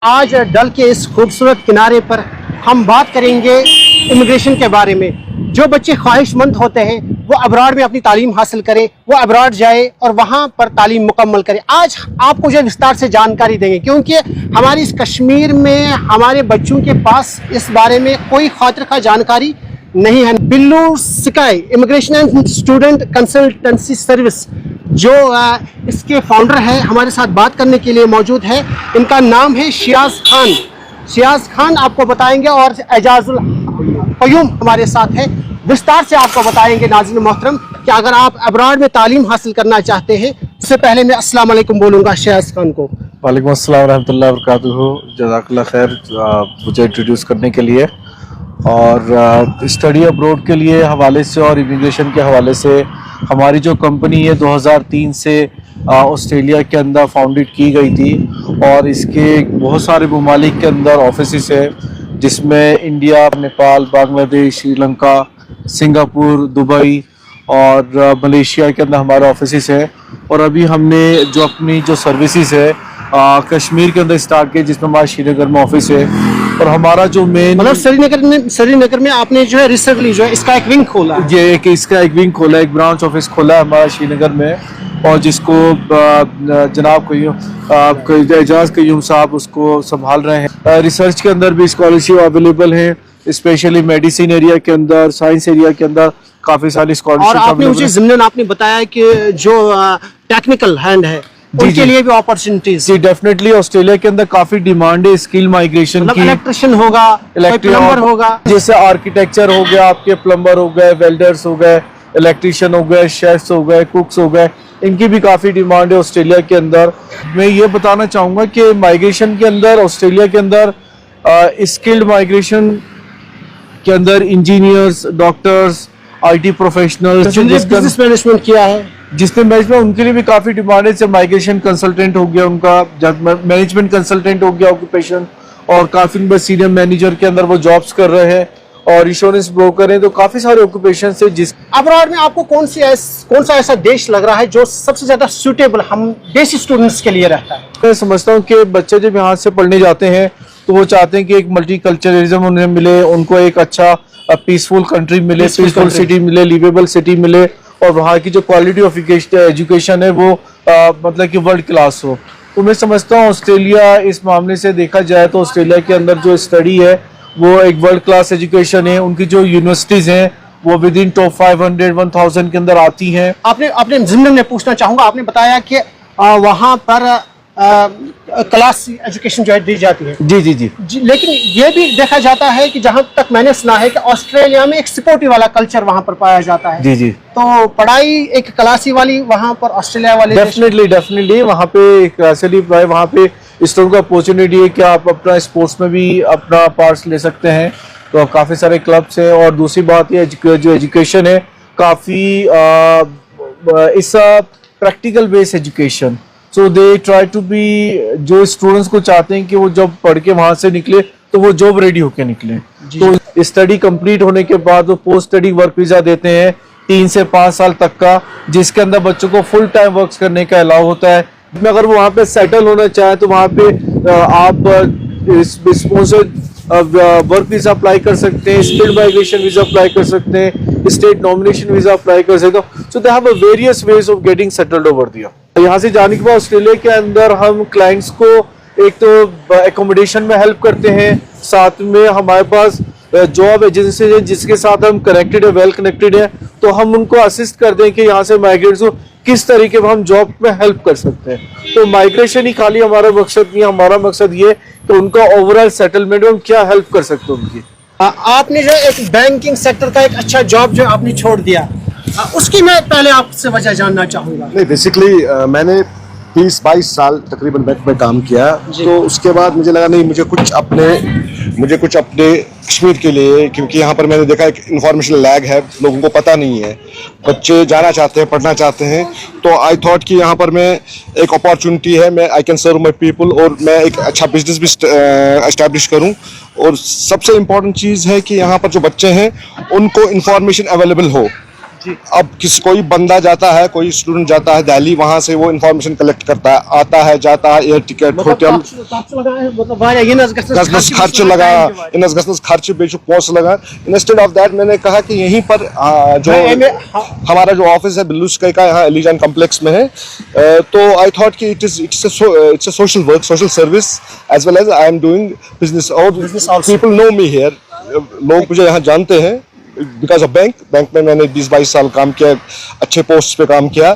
आज डल के इस खूबसूरत किनारे पर हम बात करेंगे इमिग्रेशन के बारे में। जो बच्चे ख्वाहिशमंद होते हैं वो अब्रॉड में अपनी तालीम हासिल करें, वो अब्रॉड जाए और वहाँ पर तालीम मुकम्मल करें। आज आपको जो विस्तार से जानकारी देंगे, क्योंकि हमारी इस कश्मीर में हमारे बच्चों के पास इस बारे में कोई खातिर खा जानकारी नहीं है। Billu sky immigration and student consultancy service जो इसके फाउंडर हैं, हमारे साथ बात करने के लिए मौजूद है। इनका नाम है शियाज खान। शियाज खान आपको बताएंगे और एजाजुल क़य्यूम हमारे साथ है। विस्तार से आपको बताएंगे नाज़रीन मोहतरम कि अगर आप अब्रॉड में तालीम हासिल करना चाहते हैं। उससे पहले मैं अस्सलाम वालेकुम बोलूँगा शियाज खान को। वालेकुम अस्सलाम रहमतुल्लाहि व बरकातुहू। जज़ाकल्लाह खैर मुझे इंट्रोड्यूस करने के लिए। और स्टडी अब्रॉड के लिए हवाले से और इमिग्रेशन के हवाले से हमारी जो कंपनी है 2003 से ऑस्ट्रेलिया के अंदर फाउंडेड की गई थी और इसके बहुत सारे ममालिक के अंदर ऑफिस है, जिसमें India, Nepal, Bangladesh, Sri Lanka, Singapore, Dubai और मलेशिया के अंदर हमारे ऑफिस है। और अभी हमने जो अपनी जो सर्विसेज है कश्मीर के अंदर स्टार्ट किया, जिसमें हमारा श्रीनगर में ऑफिस है। और हमारा जो मेन मतलब श्रीनगर में आपने जो है रिसेंटली जो है इसका एक विंग खोला है। ये इसका एक विंग खोला है, एक ब्रांच ऑफिस खोला है हमारा श्रीनगर में, और जिसको जनाब एजाज क़य्यूम साहब उसको संभाल रहे हैं। रिसर्च के अंदर भी स्कॉलरशिप अवेलेबल है, स्पेशली मेडिसिन एरिया के अंदर, साइंस एरिया के अंदर काफ़ी सारी स्कॉलरशिप। और आपने मुझे ज़िम्नन आपने बताया कि जो टेक्निकल हैंड है उनके लिए भी अपॉर्चुनिटीज। जी डेफिनेटली ऑस्ट्रेलिया के अंदर काफी डिमांड है स्किल माइग्रेशन की। इलेक्ट्रिशियन होगा, प्लम्बर होगा, जैसे आर्किटेक्चर हो गया, आपके प्लम्बर हो गए, वेल्डर्स हो गए, इलेक्ट्रिशियन हो गए, शेफ्स हो गए, कुक्स हो गए, इनकी भी काफी डिमांड है ऑस्ट्रेलिया के अंदर। मैं ये बताना चाहूंगा कि माइग्रेशन के अंदर ऑस्ट्रेलिया के अंदर स्किल्ड माइग्रेशन के अंदर engineers, doctors, IT professionals, business management किया है, जिसने मैनेजमेंट, उनके लिए भी काफ़ी डिमांड है। जैसे माइग्रेशन कंसल्टेंट हो गया उनका, जब मैनेजमेंट कंसल्टेंट हो गया ऑक्यूपेशन, और काफ़ी सीनियर मैनेजर के अंदर वो जॉब्स कर रहे हैं, और इंश्योरेंस ब्रोकर हैं। तो काफ़ी सारे ऑक्यूपेशन है। जिस अब्रॉड में आपको कौन सा ऐसा देश लग रहा है जो सबसे ज़्यादा सूटेबल हम देसी स्टूडेंट्स के लिए रहता है? मैं समझता हूँ कि बच्चे जब यहाँ से पढ़ने जाते हैं तो वो चाहते हैं कि एक मल्टी कल्चरलिज्म उन्हें मिले, उनको एक अच्छा पीसफुल कंट्री मिले, पीसफुल सिटी मिले, लिवेबल सिटी मिले, और वहाँ की जो क्वालिटी ऑफ एजुकेशन है वो मतलब कि वर्ल्ड क्लास हो। तो मैं समझता हूँ ऑस्ट्रेलिया इस मामले से देखा जाए तो ऑस्ट्रेलिया के अंदर जो स्टडी है वो एक वर्ल्ड क्लास एजुकेशन है। उनकी जो यूनिवर्सिटीज़ हैं वो विद इन टॉप 500, 1000 के अंदर आती हैं। आपने ज़िम्नन में पूछना चाहूँगा, आपने बताया कि वहाँ पर क्लास एजुकेशन जो है दी जाती है। जी। लेकिन ये भी देखा जाता है कि जहाँ तक मैंने सुना है कि ऑस्ट्रेलिया में एक सपोर्टिव वाला कल्चर वहाँ पर पाया जाता है। जी। तो पढ़ाई एक क्लासी वाली वहाँ पर ऑस्ट्रेलिया वाले डेफिनेटली वहाँ पे क्लासिकली वहाँ पे स्टूडेंट को अपॉर्चुनिटी है कि आप अपना स्पोर्ट्स में भी अपना पार्ट ले सकते हैं। तो काफ़ी सारे क्लब्स हैं। और दूसरी बात ये जो एजुकेशन है काफ़ी इस practical based education. So they try to be, जो स्टूडेंट्स को चाहते हैं कि वो जब पढ़ के वहाँ से निकले तो वो जॉब रेडी होके निकले। तो स्टडी कंप्लीट होने के बाद वो पोस्ट स्टडी वर्क वीज़ा देते हैं 3 से 5 साल तक का, जिसके अंदर बच्चों को फुल टाइम वर्क करने का अलाउ होता है। अगर वो वहाँ पे सेटल होना चाहे तो वहाँ पे आप स्पॉन्सर्ड वर्क वीज़ा अप्लाई कर सकते हैं, स्किल्ड माइग्रेशन वीज़ा अप्लाई कर सकते हैं, स्टेट नॉमिनेशन वीज़ा अप्लाई कर सकते हो। So they have a various ways of getting settled over दिया। यहाँ से जाने के बाद ऑस्ट्रेलिया के अंदर हम क्लाइंट्स को एक तो एकोमोडेशन में हेल्प करते हैं, साथ में हमारे पास जॉब एजेंसी है जिसके साथ हम कनेक्टेड है, वेल कनेक्टेड है। तो हम उनको असिस्ट करते हैं कि यहाँ से माइग्रेंट्स को किस तरीके से हम जॉब में हेल्प कर सकते हैं। तो माइग्रेशन ही खाली हमारा मकसद नहीं, हमारा मकसद ये कि उनका ओवरऑल सेटलमेंट में हम क्या हेल्प कर सकते हैं उनकी। आपने जो एक बैंकिंग सेक्टर का एक अच्छा जॉब जो आपने छोड़ दिया, उसकी मैं पहले आपसे वजह जानना चाहूँगा। नहीं, बेसिकली मैंने 20-22 साल तकरीबन बैंक में काम किया। तो उसके बाद मुझे लगा नहीं, मुझे कुछ अपने कश्मीर के लिए, क्योंकि यहाँ पर मैंने देखा एक इंफॉर्मेशन लैग है, लोगों को पता नहीं है, बच्चे जाना चाहते हैं, पढ़ना चाहते हैं। तो आई थॉट कि यहाँ पर मैं एक अपॉर्चुनिटी है, मैं I can serve my people, और मैं एक अच्छा बिजनेस भी एस्टैब्लिश करूँ। और सबसे इम्पोर्टेंट चीज़ है कि यहाँ पर जो बच्चे हैं उनको इंफॉर्मेशन अवेलेबल हो। अब कोई बंदा जाता है, कोई स्टूडेंट जाता है दिल्ली, वहां से वो इन्फॉर्मेशन कलेक्ट करता है, आता है, जाता है, एयर टिकट, होटल खर्च लगा, खर्च बेचो पोस्ट लगा। इंस्टेड ऑफ दैट मैंने कहा कि यहीं पर जो हमारा जो ऑफिस है बिल्लू स्काई का यहाँ एलिजान कॉम्प्लेक्स में है, तो आई थॉट कि it's a social work, social service as well as I am doing business, और पीपल नो मी हियर, लोग मुझे यहाँ जानते हैं बिकॉज ऑफ बैंक में मैंने 20-22 साल काम किया, अच्छे पोस्ट पे काम किया,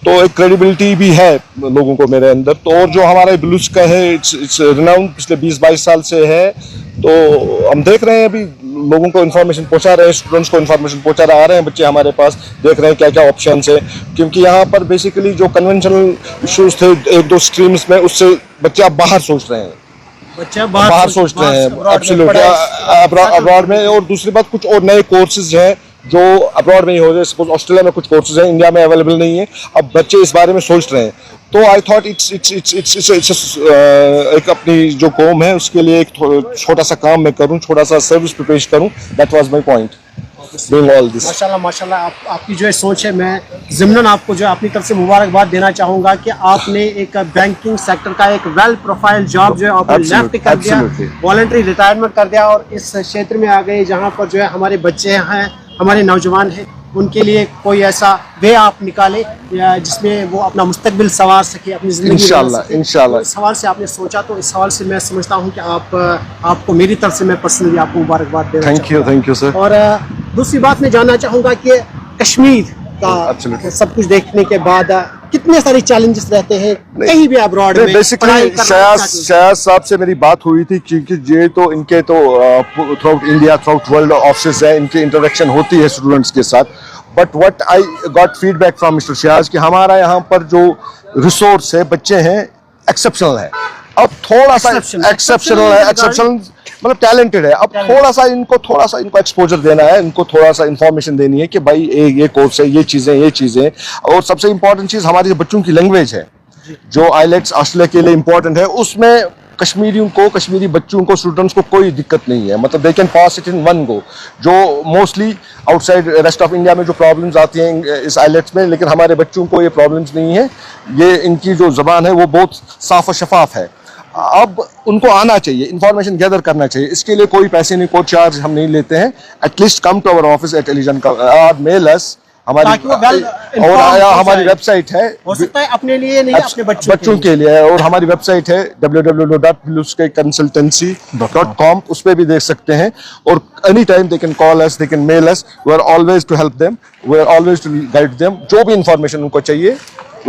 तो एक क्रेडिबिलिटी भी है लोगों को मेरे अंदर। तो और जो हमारा बिलूच का है, इट्स रिनाउंड, पिछले 20-22 साल से है। तो हम देख रहे हैं अभी लोगों को इन्फॉर्मेशन पहुंचा रहे हैं, स्टूडेंट्स को इन्फॉर्मेशन पहुंचा रहे, आ रहे हैं बच्चे हमारे पास, देख रहे हैं क्या क्या ऑप्शंस है, क्योंकि यहाँ पर बेसिकली जो कन्वेंशनल इश्यूज थे 1-2 स्ट्रीम्स में, उससे बच्चे अब बाहर सोच रहे हैं, बाहर सोच रहे हैं एब्सोल्युटली अब्रॉड में। और दूसरी बात, कुछ और नए कोर्सेज हैं जो अब्रॉड में ही हो रहे हैं, सपोज ऑस्ट्रेलिया में कुछ कोर्सेज हैं, इंडिया में अवेलेबल नहीं है, अब बच्चे इस बारे में सोच रहे हैं। तो आई थॉट इट्स एक अपनी जो कौम है उसके लिए एक छोटा सा काम मैं करूं, छोटा सा सर्विस पे पेश करूं, that was my point doing all this. माशाल्लाह आपकी जो है सोच है, मैं ज़िम्नन आपको जो है अपनी तरफ से मुबारकबाद देना चाहूँगा कि आपने एक बैंकिंग सेक्टर का एक वेल प्रोफाइल जॉब जो है आपने लेफ्ट कर दिया, वॉलंटरी रिटायरमेंट कर दिया और इस क्षेत्र में आ गए जहाँ पर जो है हमारे बच्चे हैं, हमारे नौजवान हैं, उनके लिए कोई ऐसा वे आप निकाले जिसमें वो अपना मुस्तकबिल संवार सके, अपनी ज़िंदगी इंशाल्लाह। इस सवाल से आपने सोचा, तो इस सवाल से मैं समझता हूँ कि आपको मेरी तरफ से मैं पर्सनली आपको मुबारकबाद देना चाहूँगा। Thank you sir. और दूसरी बात मैं जानना चाहूँगा कि कश्मीर का सब कुछ देखने के बाद कितने सारे चैलेंजेस रहते हैं कहीं भी अब्रॉड में? बेसिकली शयाज साहब से मेरी बात हुई थी, क्योंकि ये तो इनके तो throughout India, throughout world office है, इनकी इंटरेक्शन होती है स्टूडेंट्स के साथ। But what I got feedback from mister Shayaz कि हमारा यहाँ पर जो रिसोर्स है, बच्चे हैं, एक्सेप्शनल है। अब थोड़ा सा एक्सेप्शनल मतलब टैलेंटेड है, अब थोड़ा सा इनको एक्सपोजर देना है, इनको थोड़ा सा इंफॉर्मेशन देनी है कि भाई ये कोर्स है, ये चीजें। और सबसे इंपॉर्टेंट चीज हमारी बच्चों की लैंग्वेज है, जो आईलेट्स ऑस्ट्रेलिया के लिए इंपॉर्टेंट है, उसमें कश्मीरी बच्चों को, स्टूडेंट्स को कोई दिक्कत नहीं है, मतलब they can pass it in one go. जो mostly outside rest of India में जो प्रॉब्लम्स आती हैं इस आईलेट्स में, लेकिन हमारे बच्चों को ये प्रॉब्लम्स नहीं है। ये इनकी जो ज़बान है वो बहुत साफ और शफाफ है। अब उनको आना चाहिए, इंफॉर्मेशन गैदर करना चाहिए, इसके लिए कोई पैसे नहीं, कोई चार्ज हम नहीं लेते हैं। At least come to our office at एलिजन का मेल अस, हमारी वेबसाइट है, हो सकता है अपने लिए नहीं, अपने बच्चों के लिए है, और हमारी वेबसाइट है www.blueskyconsultancy.com, उस पर भी देख सकते हैं। और any time they can call us, they can mail us, we are always to help them, we are always to guide them, जो भी इंफॉर्मेशन उनको चाहिए।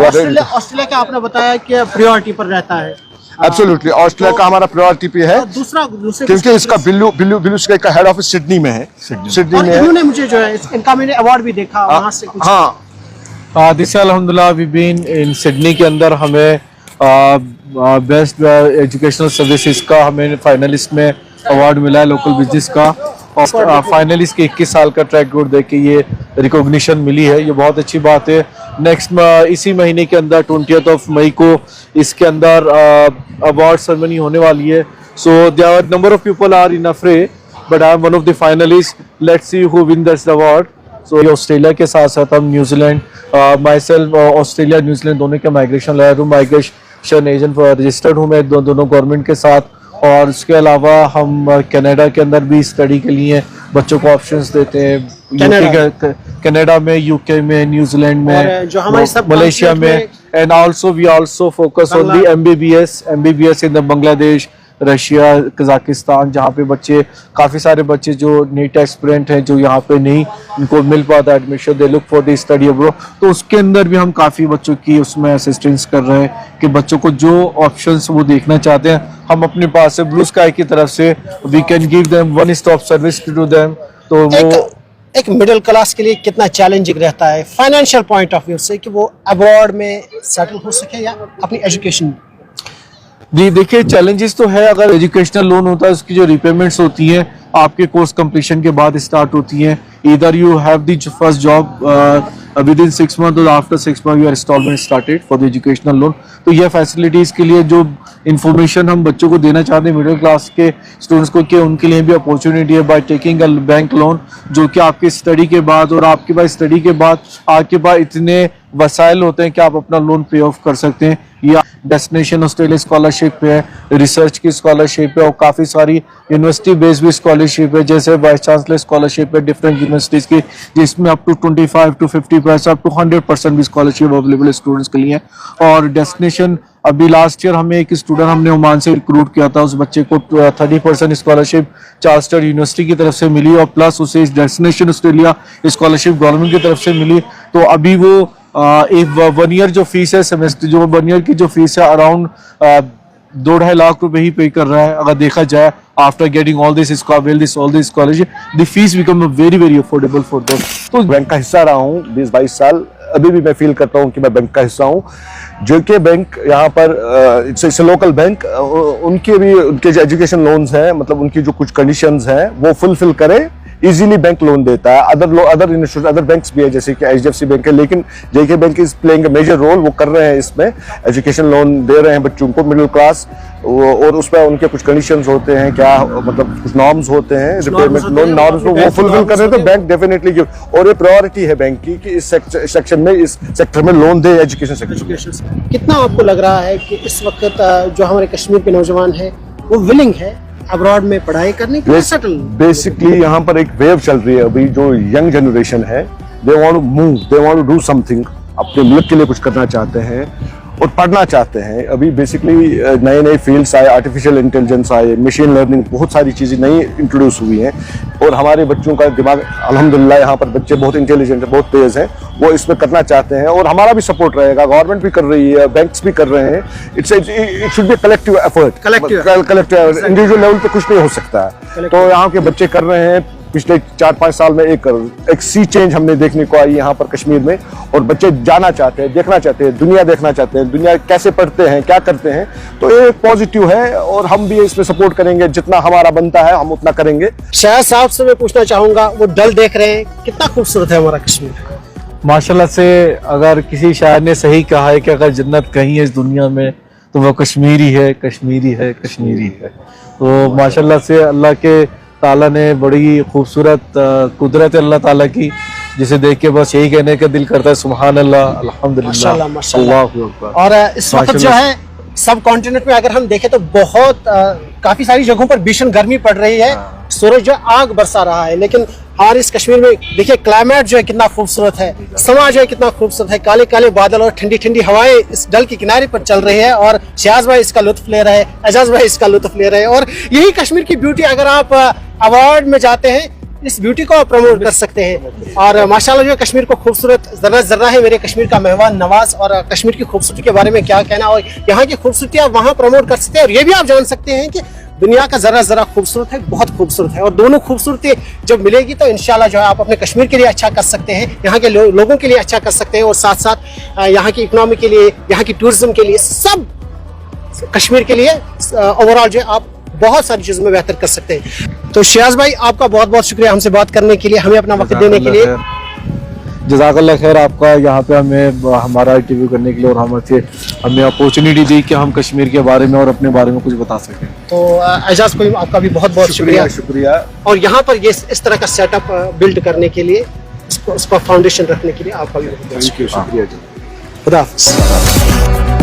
ऑस्ट्रेलिया का आपने बताया कि प्रायोरिटी पर रहता है। एब्सोल्युटली, ऑस्ट्रेलिया का हमारा प्रायोरिटी पे है, क्योंकि इसका बिल्लू स्काई का हेड ऑफिस सिडनी में है। सिडनी में इन्होंने मुझे जो है इनका मैंने अवार्ड भी देखा वहां से कुछ। दिस अल्हम्दुलिल्लाह वी बीन इन सिडनी के अंदर हमें बेस्ट एजुकेशनल सर्विसेज का हमें फाइनलिस्ट में अवार्ड मिला है, लोकल बिजनेस का। और फाइनलिस्ट के 21 साल का ट्रैक रिकॉर्ड देख के ये रिकॉग्निशन मिली है, ये बहुत अच्छी बात है। नेक्स्ट इसी महीने के अंदर 20 मई को इसके अंदर अवार्ड सेरेमनी होने वाली है। So there number of people are in a fray, but I am one of the finalist, let's see who win this award. सो ये ऑस्ट्रेलिया के साथ साथ हम New Zealand, myself Australia New Zealand दोनों के माइग्रेशन लॉयर हूँ, माइग्रेशन एजेंट रजिस्टर्ड हूँ मैं दोनों गवर्नमेंट के साथ। और इसके अलावा हम कनाडा के अंदर भी स्टडी के लिए बच्चों को ऑप्शंस देते हैं, कनाडा में, यूके में, न्यूजीलैंड में, मलेशिया में। And also we also focus on the MBBS in the Bangladesh, Russia, Kazakhstan, जहाँ पे बच्चे काफ़ी सारे बच्चे जो नीट एस्पिरेंट हैं, जो यहाँ पे नहीं इनको मिल पाता admission, they look for the study abroad. तो उसके अंदर भी हम काफ़ी बच्चों की उसमें असिस्टेंस कर रहे हैं कि बच्चों को जो ऑप्शंस वो देखना चाहते हैं, हम अपने पास से ब्लू स्काई की तरफ से we can give them one stop service to them. तो वो एक मिडिल क्लास के लिए कितना चैलेंजिंग रहता है फाइनेंशियल पॉइंट ऑफ व्यू से कि वो अब्रॉड में सेटल हो सके या अपनी एजुकेशन। जी देखिए, चैलेंजेस तो है। अगर एजुकेशनल लोन होता है उसकी जो रिपेमेंट्स होती हैं आपके कोर्स कंप्लीशन के बाद स्टार्ट होती हैं। इधर you have the first job within 6 months or after 6 months your installment started for the educational loan. तो ये फैसिलिटीज के लिए जो इंफॉर्मेशन हम बच्चों को देना चाहते हैं मिडिल क्लास के स्टूडेंट्स को, कि उनके लिए भी अपॉर्चुनिटी है by taking a bank loan, जो कि आपके स्टडी के बाद और आपके पास स्टडी के बाद आपके पास इतने वसाइल होते हैं कि आप अपना लोन पे ऑफ कर सकते हैं। या डेस्टिनेशन ऑस्ट्रेलिया स्कॉलरशिप है, रिसर्च की स्कॉलरशिप है और काफ़ी सारी यूनिवर्सिटी बेस्ड भी स्कॉलरशिप है, जैसे वाइस चांसलर स्कॉलरशिप है डिफरेंट यूनिवर्सिटीज़ की, जिसमें up to 25 to 50% up to 100% भी स्कॉलरशिप अवेलेबल है स्टूडेंट्स के लिए। और डेस्टिनेशन अभी लास्ट ईयर हमें एक स्टूडेंट हमने ओमान से रिक्रूट किया था, उस बच्चे को 30% स्कॉलरशिप चार्ल्सटन यूनिवर्सिटी की तरफ से मिली और प्लस उसे डेस्टिनेशन ऑस्ट्रेलिया स्कॉलरशिप गवर्नमेंट की तरफ से मिली। तो अभी वो एक 1 ईयर जो फीस है सेमेस्टर, जो 1 ईयर की जो फीस है अराउंड 2-2.5 लाख रुपए ही पे कर रहा है। अगर देखा जाए after getting all this scholarship the fees become very very affordable for those. तो बैंक का हिस्सा रहा हूँ 20-22 साल, अभी भी मैं फील करता हूँ कि मैं बैंक का हिस्सा हूँ। JK बैंक यहाँ पर इट्स लोकल बैंक, उनके जो एजुकेशन लोन्स हैं, मतलब उनकी जो कुछ कंडीशंस हैं वो फुलफिल करे, इजीली बैंक लोन देता है। अदर बैंक्स भी है जैसे कि HDFC बैंक है, लेकिन JK bank is playing a major role, वो कर रहे हैं इसमें, एजुकेशन लोन दे रहे हैं बच्चों को मिडिल क्लास, और उसमें उनके कुछ कंडीशंस होते हैं, क्या मतलब कुछ नॉर्म्स होते हैं, रिपेमेंट लोन नॉर्म्स वो फुलफिल कर रहे हैं तो बैंक डेफिनेटली गिव, और ये प्रायोरिटी है बैंक की कि इस सेक्शन में, इस सेक्टर में लोन दे एजुकेशन सेक्टर। कितना आपको लग रहा है कि इस वक्त जो हमारे कश्मीर के नौजवान हैं वो विलिंग है अब्रॉड में पढ़ाई करने के लिए सेटल? बेसिकली यहाँ पर एक वेव चल रही है अभी, जो यंग जनरेशन है, they want to move, they want to do something, अपने मुल्क के लिए कुछ करना चाहते हैं और पढ़ना चाहते हैं। अभी बेसिकली नए नए फील्ड्स आए, आर्टिफिशियल इंटेलिजेंस आए, मशीन लर्निंग, बहुत सारी चीज़ें नई इंट्रोड्यूस हुई हैं, और हमारे बच्चों का दिमाग अल्हम्दुलिल्लाह यहाँ पर बच्चे बहुत इंटेलिजेंट है, बहुत तेज़ हैं, वो इसमें करना चाहते हैं और हमारा भी सपोर्ट रहेगा, गवर्नमेंट भी कर रही है, बैंक्स भी कर रहे हैं। It should be collective effort, collective, individual level पे कुछ नहीं हो सकता है। तो यहाँ के बच्चे कर रहे हैं। पिछले 4-5 साल में एक सी चेंज हमने देखने को आई यहाँ पर कश्मीर में, और बच्चे जाना चाहते हैं, देखना चाहते हैं, दुनिया देखना चाहते हैं, दुनिया कैसे पढ़ते हैं, क्या करते हैं। तो ये एक पॉजिटिव है और हम भी इसमें सपोर्ट करेंगे, जितना हमारा बनता है हम उतना करेंगे। शायद साहब से मैं पूछना चाहूंगा, वो डल देख रहे हैं, कितना खूबसूरत है हमारा कश्मीर। माशाल्लाह से अगर किसी शायर ने सही कहा है कि अगर जन्नत कहीं है इस दुनिया में तो वो कश्मीरी है, कश्मीरी है, कश्मीरी है। तो माशाल्लाह से अल्लाह के ताला ने बड़ी खूबसूरत कुदरत अल्लाह ताला की, जिसे देख के बस यही कहने का दिल करता है सुभान अल्लाह, अल्हम्दुलिल्लाह, अल्लाहु अकबर। और इस वक्त जो है सब कॉन्टिनेंट में अगर हम देखें तो बहुत काफी सारी जगहों पर भीषण गर्मी पड़ रही है, सूरज जो आग बरसा रहा है, लेकिन हमारे इस कश्मीर में देखिए क्लाइमेट जो है कितना खूबसूरत है, समा जो है कितना खूबसूरत है, काले काले बादल और ठंडी ठंडी हवाएं इस डल के किनारे पर चल रही है, और शहजाद भाई इसका लुत्फ ले रहे हैं, एजाज भाई इसका लुत्फ ले रहे हैं। और यही कश्मीर की ब्यूटी, अगर आप अवार्ड में जाते हैं इस ब्यूटी को प्रमोट कर सकते हैं। और माशाल्लाह जो कश्मीर को खूबसूरत जर्रा जर्रा है मेरे कश्मीर का मेहमान नवाज, और कश्मीर की खूबसूरती के बारे में क्या कहना, और यहाँ की खूबसूरती आप वहाँ प्रमोट कर सकते हैं। और ये भी आप जान सकते हैं कि दुनिया का जरा जरा खूबसूरत है, बहुत खूबसूरत है, और दोनों खूबसूरती जब मिलेगी तो इंशाल्लाह जो है आप अपने कश्मीर के लिए अच्छा कर सकते हैं, यहाँ के लोगों के लिए अच्छा कर सकते हैं, और साथ साथ यहाँ की इकोनॉमी के लिए, यहाँ की टूरिज्म के लिए, सब कश्मीर के लिए ओवरऑल जो है आप बहुत सारी चीजों में बेहतर कर सकते हैं। तो शहजाद भाई आपका बहुत बहुत शुक्रिया हमसे बात करने के लिए, हमें अपना वक्त देने के लिए। जज़ाकल्लाह खैर आपका, यहाँ पे हमें हमारा इंटरव्यू करने के लिए और हमें अपॉर्चुनिटी दी कि हम कश्मीर के बारे में और अपने बारे में कुछ बता सकें। तो एजाज को आपका भी बहुत बहुत शुक्रिया। और यहाँ पर ये इस तरह का सेटअप बिल्ड करने के लिए, उसका फाउंडेशन रखने के लिए आपका भी बहुत बहुत शुक्रिया। खुदा हाफिज़।